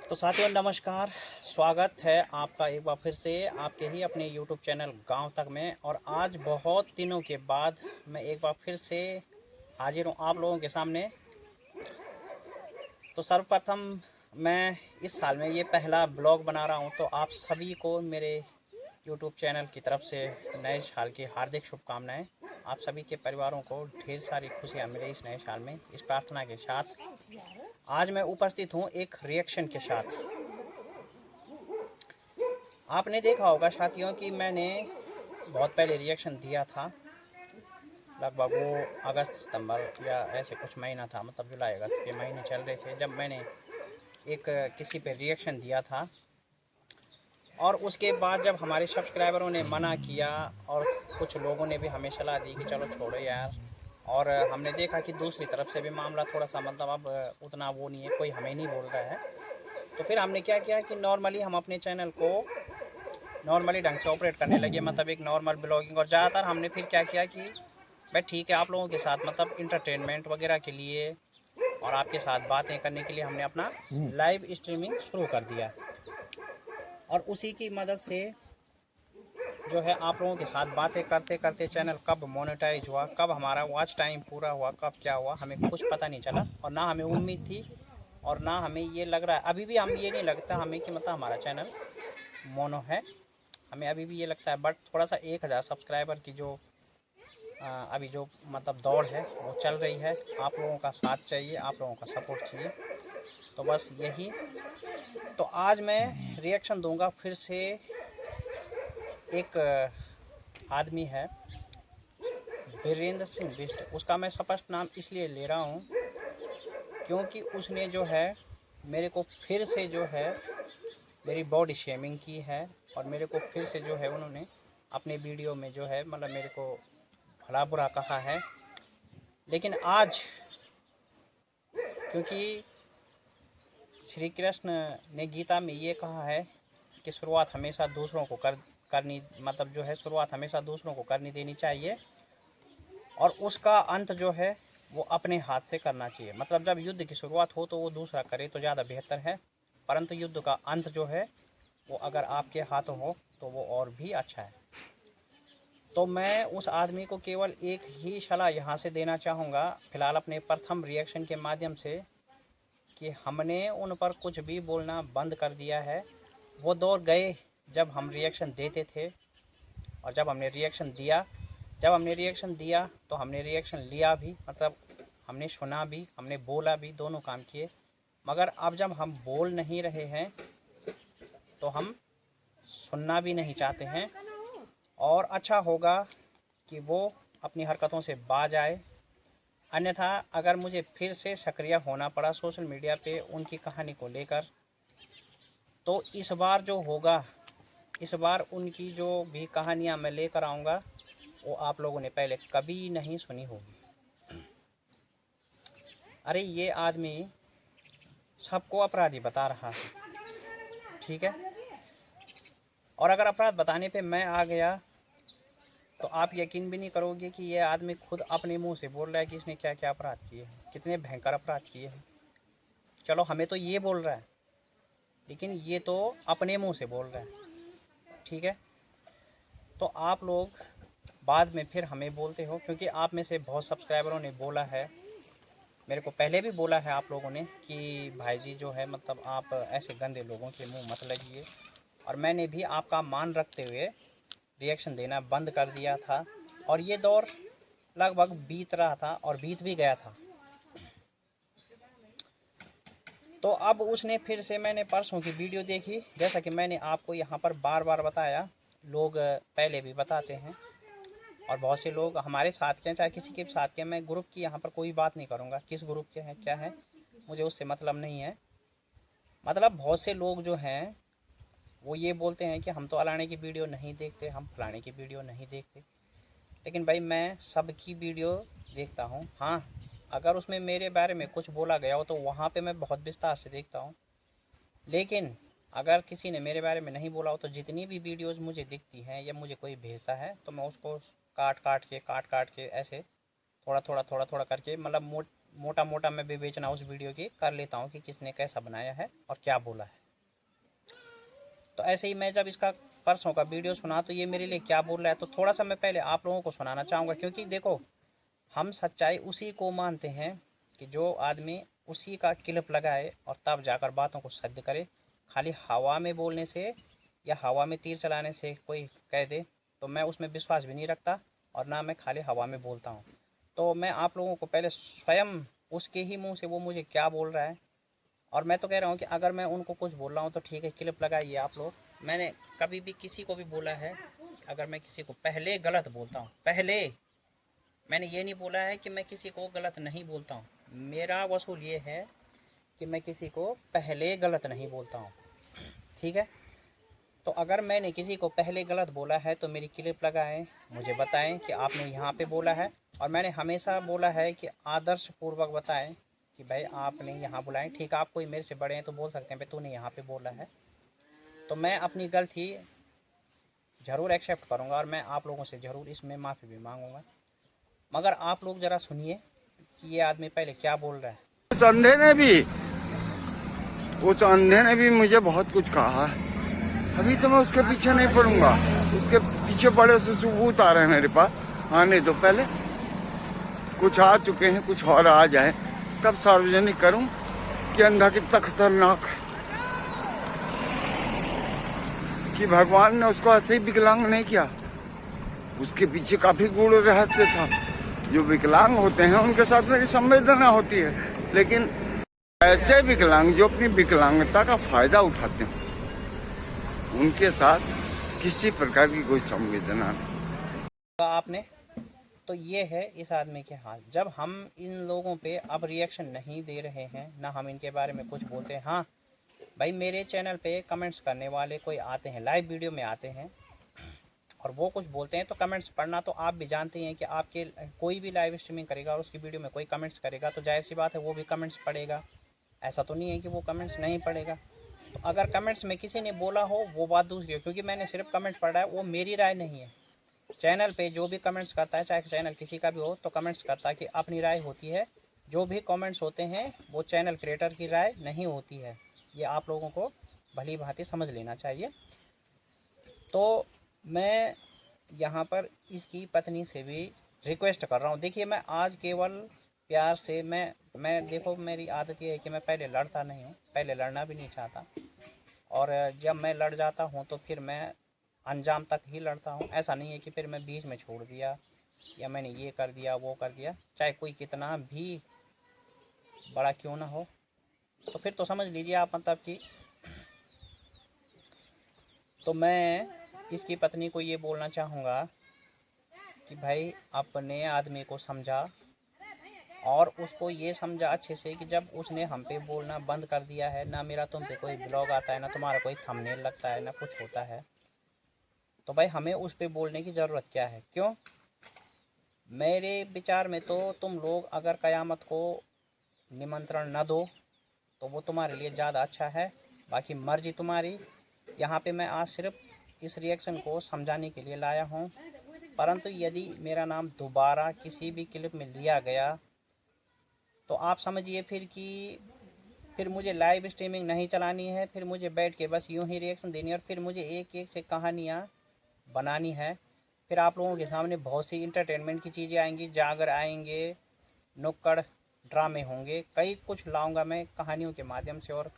तो साथियों नमस्कार। स्वागत है आपका एक बार फिर से आपके ही अपने YouTube चैनल गांव तक में। और आज बहुत दिनों के बाद मैं एक बार फिर से हाजिर हूं आप लोगों के सामने। तो सर्वप्रथम मैं इस साल में ये पहला ब्लॉग बना रहा हूं, तो आप सभी को मेरे YouTube चैनल की तरफ से नए साल की हार्दिक शुभकामनाएं। आप सभी के परिवारों को ढेर सारी खुशियां मिले इस नए साल में, इस प्रार्थना के साथ आज मैं उपस्थित हूं एक रिएक्शन के साथ। आपने देखा होगा साथियों कि मैंने बहुत पहले रिएक्शन दिया था, लगभग वो अगस्त सितंबर या ऐसे कुछ महीना था, मतलब जुलाई अगस्त के महीने चल रहे थे जब मैंने एक किसी पे रिएक्शन दिया था। और उसके बाद जब हमारे सब्सक्राइबरों ने मना किया और कुछ लोगों ने भी हमें सलाह दी कि चलो छोड़ो यार, और हमने देखा कि दूसरी तरफ से भी मामला थोड़ा सा मतलब अब उतना वो नहीं है, कोई हमें नहीं बोल रहा है। तो फिर हमने क्या किया कि नॉर्मली हम अपने चैनल को नॉर्मली ढंग से ऑपरेट करने लगे, मतलब एक नॉर्मल ब्लॉगिंग। और ज़्यादातर हमने फिर क्या किया कि भाई ठीक है, आप लोगों के साथ मतलब इंटरटेनमेंट वगैरह के लिए और आपके साथ बातें करने के लिए हमने अपना लाइव स्ट्रीमिंग शुरू कर दिया। और उसी की मदद से जो है आप लोगों के साथ बातें करते करते चैनल कब मोनेटाइज हुआ, कब हमारा वॉच टाइम पूरा हुआ, कब क्या हुआ, हमें कुछ पता नहीं चला। और ना हमें उम्मीद थी और ना हमें ये लग रहा है, अभी भी हम ये नहीं लगता हमें कि मतलब हमारा चैनल मोनो है। हमें अभी भी ये लगता है, बट थोड़ा सा 1000 सब्सक्राइबर की जो अभी जो मतलब दौड़ है वो चल रही है। आप लोगों का साथ चाहिए, आप लोगों का सपोर्ट चाहिए, तो बस यही। तो आज मैं रिएक्शन दूंगा फिर से। एक आदमी है वीरेंद्र सिंह बिष्ट, उसका मैं स्पष्ट नाम इसलिए ले रहा हूँ क्योंकि उसने जो है मेरे को फिर से जो है मेरी बॉडी शेमिंग की है। और मेरे को फिर से जो है उन्होंने अपने वीडियो में जो है मतलब मेरे को भला बुरा कहा है। लेकिन आज क्योंकि श्री कृष्ण ने गीता में ये कहा है कि शुरुआत हमेशा दूसरों को करनी, मतलब जो है शुरुआत हमेशा दूसरों को करनी देनी चाहिए और उसका अंत जो है वो अपने हाथ से करना चाहिए। मतलब जब युद्ध की शुरुआत हो तो वो दूसरा करे तो ज़्यादा बेहतर है, परंतु युद्ध का अंत जो है वो अगर आपके हाथों हो तो वो और भी अच्छा है। तो मैं उस आदमी को केवल एक ही सलाह यहाँ से देना चाहूँगा फ़िलहाल अपने प्रथम रिएक्शन के माध्यम से, कि हमने उन पर कुछ भी बोलना बंद कर दिया है। वो दौर गए जब हम रिएक्शन देते थे, और जब हमने रिएक्शन दिया तो हमने रिएक्शन लिया भी, मतलब हमने सुना भी, हमने बोला भी, दोनों काम किए। मगर अब जब हम बोल नहीं रहे हैं तो हम सुनना भी नहीं चाहते हैं। और अच्छा होगा कि वो अपनी हरकतों से बाज आए, अन्यथा अगर मुझे फिर से सक्रिय होना पड़ा सोशल मीडिया पे उनकी कहानी को लेकर, तो इस बार जो होगा, इस बार उनकी जो भी कहानियाँ मैं लेकर आऊँगा वो आप लोगों ने पहले कभी नहीं सुनी होगी। अरे ये आदमी सबको अपराधी बता रहा है, ठीक है। और अगर अपराध बताने पे मैं आ गया तो आप यकीन भी नहीं करोगे कि ये आदमी खुद अपने मुंह से बोल रहा है कि इसने क्या क्या अपराध किए हैं, कितने भयंकर अपराध किए हैं। चलो हमें तो ये बोल रहा है, लेकिन ये तो अपने मुंह से बोल रहा है, ठीक है। तो आप लोग बाद में फिर हमें बोलते हो, क्योंकि आप में से बहुत सब्सक्राइबरों ने बोला है, मेरे को पहले भी बोला है आप लोगों ने कि भाई जी जो है मतलब आप ऐसे गंदे लोगों के मुंह मत लगिए। और मैंने भी आपका मान रखते हुए रिएक्शन देना बंद कर दिया था, और ये दौर लगभग बीत रहा था और बीत भी गया था। तो अब उसने फिर से, मैंने परसों की वीडियो देखी, जैसा कि मैंने आपको यहाँ पर बार बार बताया, लोग पहले भी बताते हैं और बहुत से लोग हमारे साथ के हैं, चाहे किसी के साथ के। मैं ग्रुप की यहाँ पर कोई बात नहीं करूँगा, किस ग्रुप के हैं क्या है मुझे उससे मतलब नहीं है। मतलब बहुत से लोग जो हैं वो ये बोलते हैं कि हम तो अलाने की वीडियो नहीं देखते, हम फलाने की वीडियो नहीं देखते। लेकिन भाई मैं सबकी वीडियो देखता हूँ। हाँ, अगर उसमें मेरे बारे में कुछ बोला गया हो तो वहाँ पे मैं बहुत विस्तार से देखता हूँ। लेकिन अगर किसी ने मेरे बारे में नहीं बोला हो तो जितनी भी वीडियोज़ मुझे दिखती हैं या मुझे कोई भेजता है तो मैं उसको काट काट के ऐसे थोड़ा थोड़ा करके, मतलब मोटा मोटा मैं विवेचना उस वीडियो की कर लेता हूँ कि किसने कैसा बनाया है और क्या बोला है। तो ऐसे ही मैं जब इसका परसों का वीडियो सुना तो ये मेरे लिए क्या बोल रहा है, तो थोड़ा सा मैं पहले आप लोगों को सुनाना चाहूँगा। क्योंकि देखो, हम सच्चाई उसी को मानते हैं कि जो आदमी उसी का क्लिप लगाए और तब जाकर बातों को सिद्ध करे। खाली हवा में बोलने से या हवा में तीर चलाने से कोई कह दे तो मैं उसमें विश्वास भी नहीं रखता, और ना मैं खाली हवा में बोलता हूँ। तो मैं आप लोगों को पहले स्वयं उसके ही मुंह से वो मुझे क्या बोल रहा है, और मैं तो कह रहा हूँ कि अगर मैं उनको कुछ बोल रहा हूँ तो ठीक है, क्लिप लगाइए आप लोग। मैंने कभी भी किसी को भी बोला है, अगर मैं किसी को पहले गलत बोलता हूँ, पहले, मैंने ये नहीं बोला है कि मैं किसी को गलत नहीं बोलता हूँ। मेरा वसूल ये है कि मैं किसी को पहले गलत नहीं बोलता हूँ, ठीक है। तो अगर मैंने किसी को पहले गलत बोला है तो मेरी क्लिप लगाएं, मुझे बताएं कि आपने यहाँ पे बोला है। और मैंने हमेशा बोला है कि आदर्शपूर्वक बताएं कि भाई आपने यहाँ बुलाएं। ठीक है, आप कोई मेरे से बड़े हैं तो बोल सकते हैं भाई तूने यहाँ पे बोला है, तो मैं अपनी गलती ज़रूर एक्सेप्ट करूँगा और मैं आप लोगों से ज़रूर इसमें माफ़ी भी मांगूँगा। मगर आप लोग ज़रा सुनिए कि ये आदमी पहले क्या बोल रहा है। उस अंधे ने भी मुझे बहुत कुछ कहा है। अभी तो मैं उसके पीछे नहीं पड़ूंगा। उसके पीछे पड़े से सबूत आ रहे हैं मेरे पास। आने तो पहले कुछ आ चुके हैं, कुछ और आ जाए तब सार्वजनिक करूं कि अंधा कितना खतरनाक है, कि भगवान ने उसको ऐसे ही विकलांग नहीं किया। उसके पीछे काफी गूढ़ रहस्य था। जो विकलांग होते हैं उनके साथ मेरी संवेदना होती है, लेकिन ऐसे विकलांग जो अपनी विकलांगता का फायदा उठाते हैं उनके साथ किसी प्रकार की कोई संवेदना नहीं। तो आपने, तो ये है इस आदमी के हाल। जब हम इन लोगों पे अब रिएक्शन नहीं दे रहे हैं, ना हम इनके बारे में कुछ बोलते हैं। हाँ भाई, मेरे चैनल पे कमेंट्स करने वाले कोई आते हैं, लाइव वीडियो में आते हैं और वो कुछ बोलते हैं, तो कमेंट्स पढ़ना तो आप भी जानते हैं कि आपके कोई भी लाइव स्ट्रीमिंग करेगा और उसकी वीडियो में कोई कमेंट्स करेगा तो जाहिर सी बात है वो भी कमेंट्स पढ़ेगा। ऐसा तो नहीं है कि वो कमेंट्स नहीं पढ़ेगा। तो अगर कमेंट्स में किसी ने बोला हो वो बात दूसरी है, क्योंकि मैंने सिर्फ कमेंट पढ़ा है, वो मेरी राय नहीं है। चैनल पे जो भी कमेंट्स करता है, चाहे चैनल किसी का भी हो, तो कमेंट्स करता है कि अपनी राय होती है। जो भी कमेंट्स होते हैं वो चैनल क्रिएटर की राय नहीं होती है। ये आप लोगों को भली भांति समझ लेना चाहिए। तो मैं यहाँ पर इसकी पत्नी से भी रिक्वेस्ट कर रहा हूँ। देखिए, मैं आज केवल प्यार से मैं देखो, मेरी आदत ये है कि मैं पहले लड़ता नहीं हूँ, पहले लड़ना भी नहीं चाहता, और जब मैं लड़ जाता हूँ तो फिर मैं अंजाम तक ही लड़ता हूँ। ऐसा नहीं है कि फिर मैं बीच में छोड़ दिया या मैंने ये कर दिया वो कर दिया, चाहे कोई कितना भी बड़ा क्यों ना हो। तो फिर तो समझ लीजिए आप, मतलब कि तो मैं इसकी पत्नी को ये बोलना चाहूँगा कि भाई अपने आदमी को समझा, और उसको ये समझा अच्छे से कि जब उसने हम पे बोलना बंद कर दिया है, ना मेरा तुम पे कोई ब्लॉग आता है, ना तुम्हारा कोई थंबनेल लगता है, ना कुछ होता है, तो भाई हमें उस पे बोलने की ज़रूरत क्या है। क्यों? मेरे विचार में तो तुम लोग अगर क़यामत को निमंत्रण न दो तो वो तुम्हारे लिए ज़्यादा अच्छा है। बाकी मर्जी तुम्हारी। यहाँ पे मैं आज सिर्फ इस रिएक्शन को समझाने के लिए लाया हूँ। परंतु यदि मेरा नाम दोबारा किसी भी क्लिप में लिया गया तो आप समझिए फिर कि फिर मुझे लाइव स्ट्रीमिंग नहीं चलानी है, फिर मुझे बैठ के बस यूं ही रिएक्शन देनी है, और फिर मुझे एक एक से कहानियाँ बनानी है। फिर आप लोगों के सामने बहुत सी इंटरटेनमेंट की चीज़ें आएंगी, जागर आएंगे, नुक्कड़ ड्रामे होंगे, कई कुछ लाऊंगा मैं कहानियों के माध्यम से, और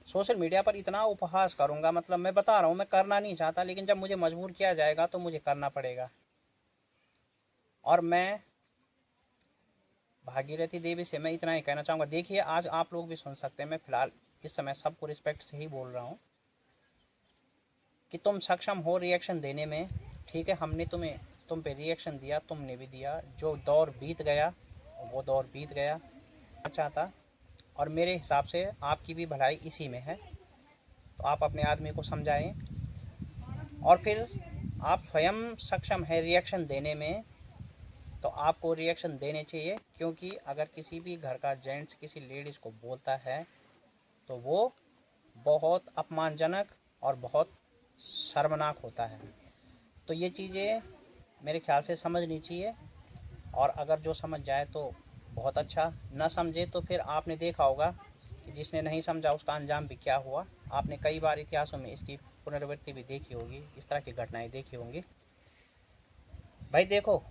सोशल मीडिया पर इतना उपहास करूंगा, मतलब मैं बता रहा हूँ, मैं करना नहीं चाहता, लेकिन जब मुझे मजबूर किया जाएगा तो मुझे करना पड़ेगा। और मैं भागीरथी देवी से मैं इतना ही कहना चाहूँगा। देखिए, आज आप लोग भी सुन सकते हैं, मैं फ़िलहाल इस समय सबको रिस्पेक्ट से ही बोल रहा हूँ कि तुम सक्षम हो रिएक्शन देने में। ठीक है, हमने तुम पे रिएक्शन दिया, तुमने भी दिया। जो दौर बीत गया वो दौर बीत गया। चाहता, और मेरे हिसाब से आपकी भी भलाई इसी में है। तो आप अपने आदमी को समझाएं, और फिर आप स्वयं सक्षम है रिएक्शन देने में तो आपको रिएक्शन देने चाहिए। क्योंकि अगर किसी भी घर का जेंट्स किसी लेडीज़ को बोलता है तो वो बहुत अपमानजनक और बहुत शर्मनाक होता है। तो ये चीज़ें मेरे ख्याल से समझनी चाहिए, और अगर जो समझ जाए तो बहुत अच्छा, न समझे तो फिर आपने देखा होगा कि जिसने नहीं समझा उसका अंजाम भी क्या हुआ। आपने कई बार इतिहासों में इसकी पुनरावृत्ति भी देखी होगी, इस तरह की घटनाएं देखी होंगी। भाई देखो,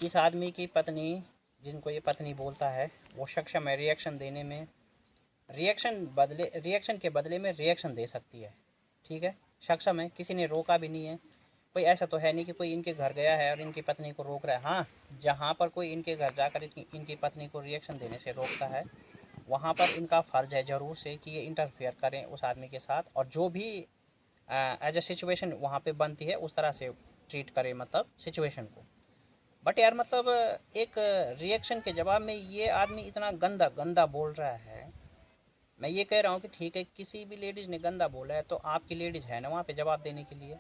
इस आदमी की पत्नी, जिनको ये पत्नी बोलता है, वो सक्षम है रिएक्शन देने में। रिएक्शन के बदले में रिएक्शन दे सकती है, ठीक है, सक्षम है, किसी ने रोका भी नहीं है। कोई ऐसा तो है नहीं कि कोई इनके घर गया है और इनकी पत्नी को रोक रहा है। हाँ, जहाँ पर कोई इनके घर जाकर इनकी पत्नी को रिएक्शन देने से रोकता है, वहाँ पर इनका फ़र्ज है ज़रूर से कि ये इंटरफेयर करें उस आदमी के साथ, और जो भी एज ए सिचुएशन वहाँ पे बनती है उस तरह से ट्रीट करें, मतलब सिचुएशन को। बट यार मतलब एक रिएक्शन के जवाब में ये आदमी इतना गंदा गंदा बोल रहा है। मैं ये कह रहा हूँ कि ठीक है, किसी भी लेडीज़ ने गंदा बोला है तो आपकी लेडीज़ है ना वहाँ पे जवाब देने के लिए।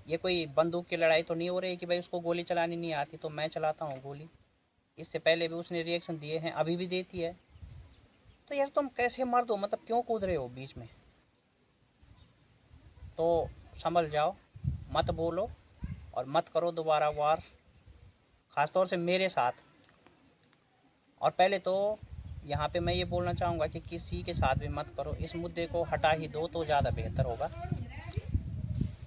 ये कोई बंदूक की लड़ाई तो नहीं हो रही कि भाई उसको गोली चलानी नहीं आती तो मैं चलाता हूँ गोली। इससे पहले भी उसने रिएक्शन दिए हैं, अभी भी देती है। तो यार तुम कैसे मर्द हो, मतलब क्यों कूद रहे हो बीच में? तो संभल जाओ, मत बोलो और मत करो दोबारा वार, ख़ासतौर से मेरे साथ। और पहले तो यहाँ पे मैं ये बोलना चाहूँगा कि किसी के साथ भी मत करो, इस मुद्दे को हटा ही दो तो ज़्यादा बेहतर होगा।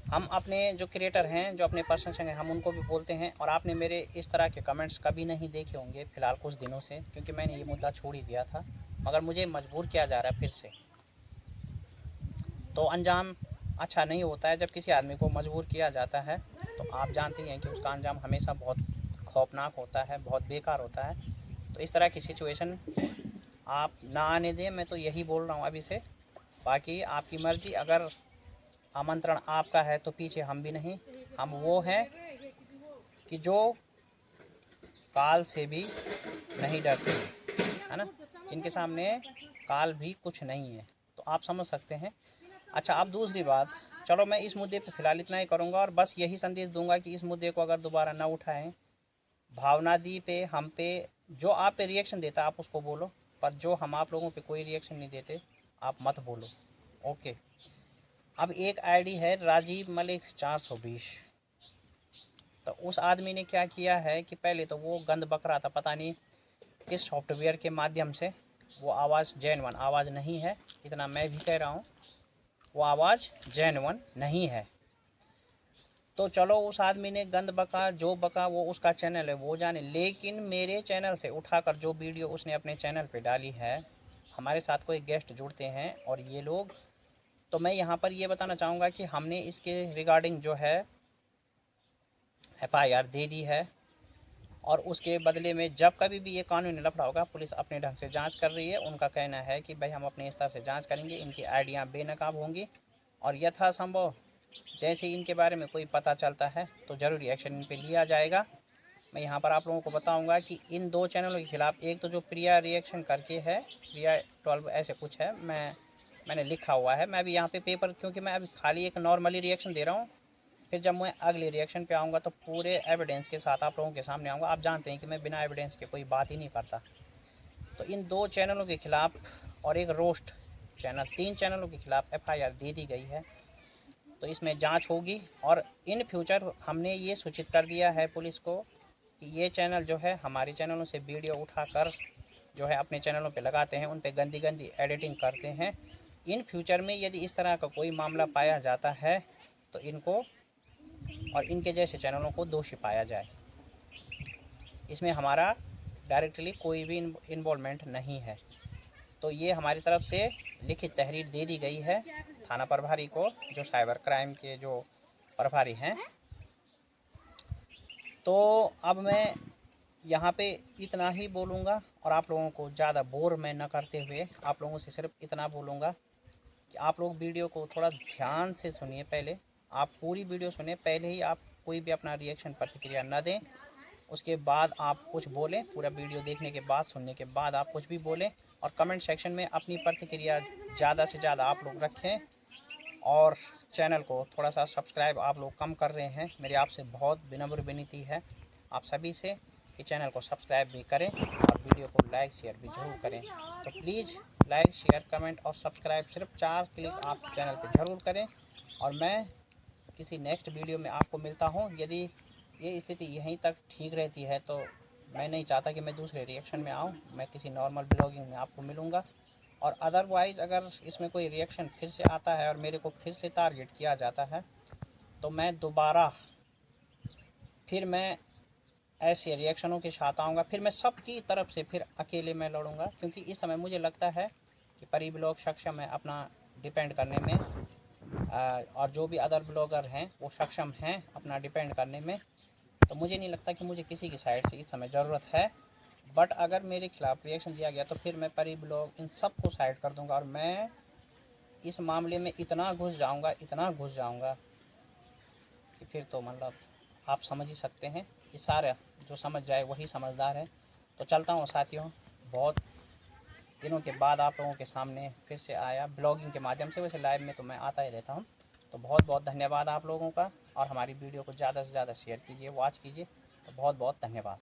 हम अपने जो क्रिएटर हैं, जो अपने प्रशंसक हैं, हम उनको भी बोलते हैं। और आपने मेरे इस तरह के कमेंट्स कभी नहीं देखे होंगे फ़िलहाल कुछ दिनों से, क्योंकि मैंने ये मुद्दा छोड़ ही दिया था, मगर मुझे मजबूर किया जा रहा है फिर से। तो अंजाम अच्छा नहीं होता है जब किसी आदमी को मजबूर किया जाता है, तो आप जानते हैं कि उसका अंजाम हमेशा बहुत खौफनाक होता है, बहुत बेकार होता है। तो इस तरह की सिचुएशन आप ना आने दें, मैं तो यही बोल रहा हूँ अभी से। बाकी आपकी मर्ज़ी, अगर आमंत्रण आपका है तो पीछे हम भी नहीं। हम वो हैं कि जो काल से भी नहीं डरते, है ना, जिनके सामने काल भी कुछ नहीं है। तो आप समझ सकते हैं। अच्छा, अब दूसरी बात, चलो मैं इस मुद्दे पे फ़िलहाल इतना ही करूँगा और बस यही संदेश दूंगा कि इस मुद्दे को अगर दोबारा ना उठाएं। भावना दी पे, हम पे, जो आप पे रिएक्शन देता आप उसको बोलो, पर जो हम आप लोगों पे कोई रिएक्शन नहीं देते आप मत बोलो। ओके। अब एक आईडी है राजीव मलिक 420। तो उस आदमी ने क्या किया है कि पहले तो वो गंद बक रहा था, पता नहीं किस सॉफ्टवेयर के माध्यम से। वो आवाज़ जेन्युइन आवाज़ नहीं है, इतना मैं भी कह रहा हूँ, वो आवाज़ जेन्युइन नहीं है। तो चलो उस आदमी ने गंद बका, जो बका वो उसका चैनल है, वो जाने। लेकिन मेरे चैनल से उठाकर जो वीडियो उसने अपने चैनल पे डाली है, हमारे साथ कोई गेस्ट जुड़ते हैं और ये लोग, तो मैं यहाँ पर ये बताना चाहूँगा कि हमने इसके रिगार्डिंग जो है FIR दे दी है। और उसके बदले में जब कभी भी ये कानूनी लफड़ा होगा, पुलिस अपने ढंग से जांच कर रही है। उनका कहना है कि भाई हम अपने स्तर से जांच करेंगे, इनकी आइडियाँ बेनकाब होंगी और यथासंभव जैसे इनके बारे में कोई पता चलता है तो ज़रूरी एक्शन इन पर लिया जाएगा। मैं यहाँ पर आप लोगों को बताऊँगा कि इन 2 चैनलों के ख़िलाफ़, एक तो जो प्रिया रिएक्शन करके है, प्रिया 12 ऐसे कुछ है, मैंने लिखा हुआ है। मैं अभी यहाँ पे पेपर, क्योंकि मैं अभी खाली एक नॉर्मली रिएक्शन दे रहा हूँ, फिर जब मैं अगले रिएक्शन पे आऊँगा तो पूरे एविडेंस के साथ आप लोगों के सामने आऊँगा। आप जानते हैं कि मैं बिना एविडेंस के कोई बात ही नहीं करता। तो इन 2 चैनलों के ख़िलाफ़ और एक रोस्ट चैनल, 3 चैनलों के ख़िलाफ़ FIR दे दी गई है। तो इसमें जांच होगी और इन फ्यूचर हमने ये सूचित कर दिया है पुलिस को कि ये चैनल जो है हमारे चैनलों से वीडियो उठाकर जो है अपने चैनलों पे लगाते हैं, उन पे गंदी गंदी एडिटिंग करते हैं। इन फ्यूचर में यदि इस तरह का कोई मामला पाया जाता है तो इनको और इनके जैसे चैनलों को दोषी पाया जाए। इसमें हमारा डायरेक्टली कोई भी इन्वॉल्वमेंट नहीं है। तो ये हमारी तरफ से लिखित तहरीर दे दी गई है थाना प्रभारी को, जो साइबर क्राइम के जो प्रभारी हैं। तो अब मैं यहाँ पे इतना ही बोलूँगा और आप लोगों को ज़्यादा बोर मैं न करते हुए आप लोगों से सिर्फ इतना बोलूँगा कि आप लोग वीडियो को थोड़ा ध्यान से सुनिए। पहले आप पूरी वीडियो सुनिए, पहले ही आप कोई भी अपना रिएक्शन प्रतिक्रिया न दें। उसके बाद आप कुछ बोलें, पूरा वीडियो देखने के बाद, सुनने के बाद आप कुछ भी बोलें। और कमेंट सेक्शन में अपनी प्रतिक्रिया ज़्यादा से ज़्यादा आप लोग रखें। और चैनल को थोड़ा सा सब्सक्राइब आप लोग कम कर रहे हैं, मेरी आपसे बहुत विनम्र विनती है आप सभी से कि चैनल को सब्सक्राइब भी करें और वीडियो को लाइक शेयर भी ज़रूर करें। तो प्लीज़ लाइक शेयर कमेंट और सब्सक्राइब सिर्फ 4 क्लिक आप चैनल पे ज़रूर करें। और मैं किसी नेक्स्ट वीडियो में आपको मिलता हूँ। यदि ये स्थिति यहीं तक ठीक रहती है तो मैं नहीं चाहता कि मैं दूसरे रिएक्शन में आऊँ, मैं किसी नॉर्मल ब्लॉगिंग में आपको मिलूँगा। और अदरवाइज़ अगर इसमें कोई रिएक्शन फिर से आता है और मेरे को फिर से टारगेट किया जाता है तो मैं दोबारा फिर मैं ऐसे रिएक्शनों के साथ आऊँगा, फिर मैं सबकी तरफ से फिर अकेले मैं लड़ूँगा। क्योंकि इस समय मुझे लगता है कि परी ब्लॉग सक्षम है अपना डिपेंड करने में, और जो भी अदर ब्लॉगर हैं वो सक्षम हैं अपना डिपेंड करने में। तो मुझे नहीं लगता कि मुझे किसी की साइड से इस समय ज़रूरत है। बट अगर मेरे खिलाफ़ रिएक्शन दिया गया तो फिर मैं परी ब्लॉग इन सब को साइड कर दूंगा और मैं इस मामले में इतना घुस जाऊंगा कि फिर तो मतलब आप समझ ही सकते हैं। इस सारे जो समझ जाए वही समझदार है। तो चलता हूँ साथियों, बहुत दिनों के बाद आप लोगों के सामने फिर से आया ब्लॉगिंग के माध्यम से। वैसे लाइव में तो मैं आता ही रहता हूँ। तो बहुत बहुत धन्यवाद आप लोगों का, और हमारी वीडियो को ज़्यादा से ज़्यादा शेयर कीजिए, वॉच कीजिए। तो बहुत बहुत धन्यवाद।